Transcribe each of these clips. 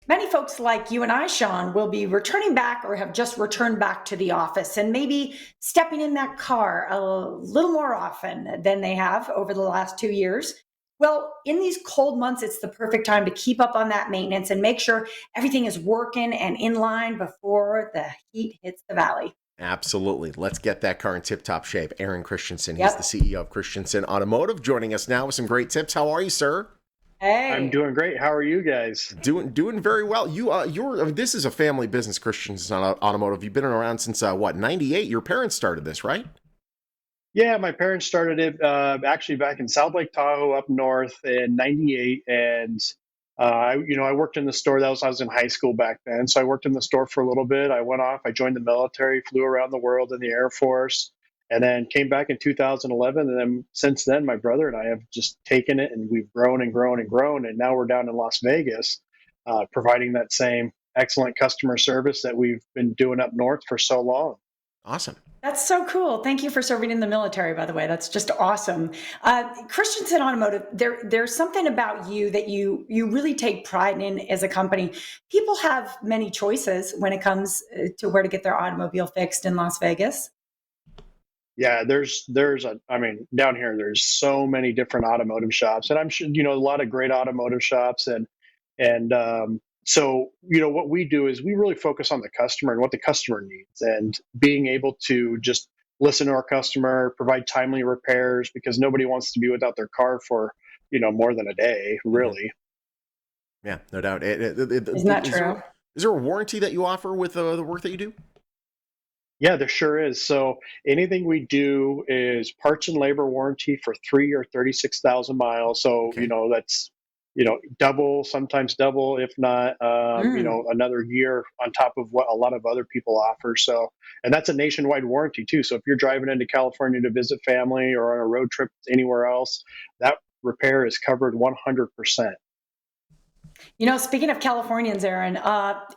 Many folks like you and I, Sean, will be returning back or have just returned back to the office and maybe stepping in that car a little more often than they have over the last 2 years. Well, in these cold months, it's the perfect time to keep up on that maintenance and make sure everything is working and in line before the heat hits the valley. Absolutely. Let's get that car in tip-top shape. Aaron Christensen, he's the Yep. CEO of Christensen Automotive, joining us now with some great tips. How are you, sir? I'm Hey. doing great. How are you guys? Doing very well. This is a family business, Christensen Automotive. You've been around since what, 98? Your parents started this, right? Yeah, my parents started it actually back in South Lake Tahoe up north in '98, and I worked in the store. I was in high school back then, so I worked in the store for a little bit. I went off. I joined the military, flew around the world in the Air Force, and then came back in 2011. And then since then, my brother and I have just taken it, and we've grown and grown and grown, and now we're down in Las Vegas, providing that same excellent customer service that we've been doing up north for so long. Awesome. That's so cool. Thank you for serving in the military, by the way. That's just awesome. Christensen Automotive, there's something about you that you really take pride in as a company. People have many choices when it comes to where to get their automobile fixed in Las Vegas. Yeah, I mean, down here, there's so many different automotive shops, and I'm sure, a lot of great automotive shops. And what we do is we really focus on the customer and what the customer needs, and being able to just listen to our customer, provide timely repairs, because nobody wants to be without their car for, more than a day, Mhm. really. Yeah, no doubt. Isn't that true? Is there a warranty that you offer with the work that you do? Yeah, there sure is. So anything we do is parts and labor warranty for 3 or 36,000 miles. So, Okay. that's, double, sometimes double, if not, Mm. another year on top of what a lot of other people offer. So, and that's a nationwide warranty too. So if you're driving into California to visit family or on a road trip anywhere else, that repair is covered 100%. Speaking of Californians, Aaron,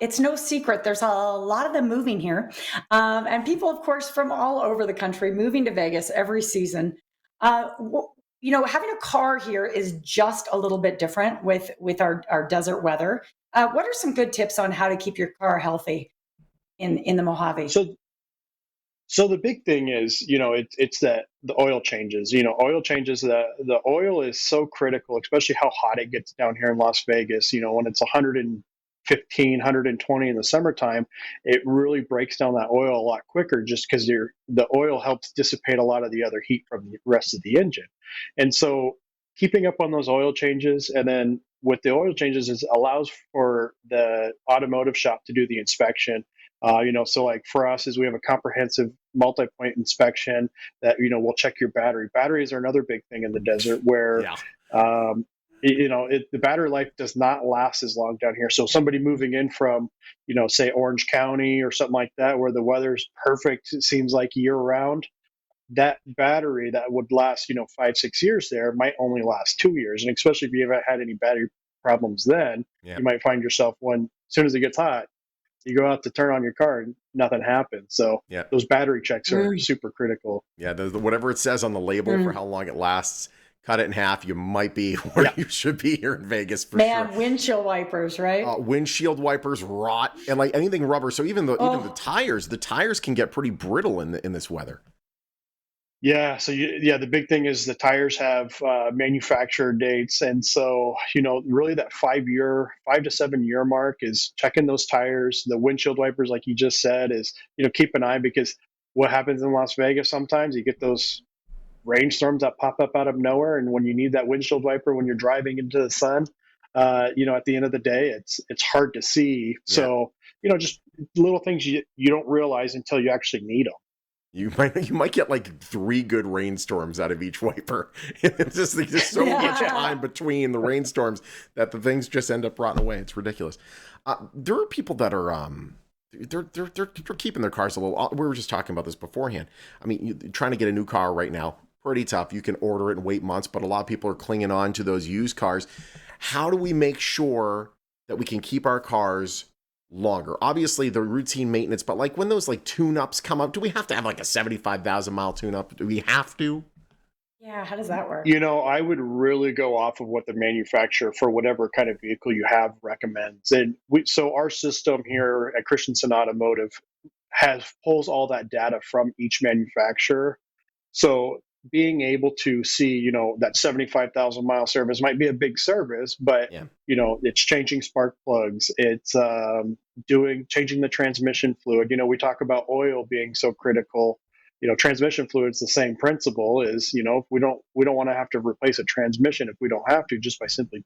it's no secret there's a lot of them moving here, and people, of course, from all over the country moving to Vegas every season. Having a car here is just a little bit different with our desert weather. What are some good tips on how to keep your car healthy in the Mojave? So So the big thing is, it's that the oil changes. Oil changes. The oil is so critical, especially how hot it gets down here in Las Vegas. When it's 115, 120 in the summertime, it really breaks down that oil a lot quicker, just because the oil helps dissipate a lot of the other heat from the rest of the engine. And so, keeping up on those oil changes, and then with the oil changes, is allows for the automotive shop to do the inspection. So like for us, is we have a comprehensive multi-point inspection that will check your battery. Batteries are another big thing in the desert where Yeah. um, the battery life does not last as long down here. So somebody moving in from say Orange County or something like that, where the weather's perfect, it seems like year round, that battery that would last 5-6 years there might only last 2 years. And especially if you haven't had any battery problems, then Yeah. you might find yourself, when as soon as it gets hot, you go out to turn on your car and nothing happens. So Yeah. those battery checks are Mm, super critical. Yeah. Whatever it says on the label for mm. how long it lasts, cut it in half. You might be where Yeah. you should be here in Vegas for sure. Man, windshield wipers, right? Windshield wipers rot and like anything rubber. So even the Oh, tires can get pretty brittle in this weather. Yeah. So the big thing is the tires have manufacturer dates. And so, really that 5 to 7 year mark is checking those tires. The windshield wipers, like you just said, is, keep an eye, because what happens in Las Vegas, sometimes you get those rainstorms that pop up out of nowhere, and when you need that windshield wiper when you're driving into the sun, at the end of the day, it's hard to see. Yeah. So just little things you don't realize until you actually need them. You might get like 3 good rainstorms out of each wiper. It's just like, there's so much yeah. time between the rainstorms that the things just end up rotting away. It's ridiculous. There are people that are they're keeping their cars a little. We were just talking about this beforehand. I mean, trying to get a new car right now, pretty tough. You can order it and wait months, but a lot of people are clinging on to those used cars. How do we make sure that we can keep our cars longer? Obviously, the routine maintenance, but like when those like tune-ups come up, do we have to have like a 75,000 mile tune-up? Do we have to? Yeah, how does that work? You know, I would really go off of what the manufacturer for whatever kind of vehicle you have recommends. And so our system here at Christensen Automotive has pulls all that data from each manufacturer. So being able to see, that 75,000 mile service might be a big service, but Yeah. it's changing spark plugs. It's changing the transmission fluid. We talk about oil being so critical. Transmission fluid's the same principle. Is if we don't want to have to replace a transmission if we don't have to, just by simply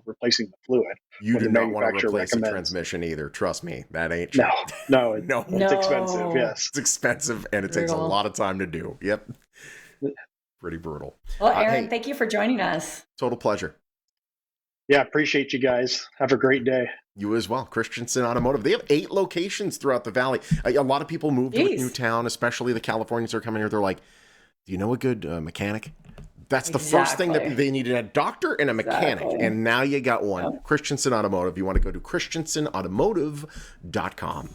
replacing the fluid You when do the not want to manufacturer replace a recommends. transmission either. Trust me, that ain't No, cheap. no, No, it's expensive. No. Yes. it's expensive and it takes a Brutal. lot of time to do. Yep. Pretty brutal. Well, Aaron, Hey, thank you for joining us. total pleasure. Yeah, appreciate you guys. Have a great day. You as well. Christensen Automotive. They have 8 locations throughout the valley. A lot of people move to a new Jeez. town, especially the Californians are coming here. They're like, do you know a good mechanic? That's the first thing that Exactly. they needed, a doctor and a mechanic. Exactly. And now you got one. Yep. Christensen Automotive. You want to go to christensenautomotive.com.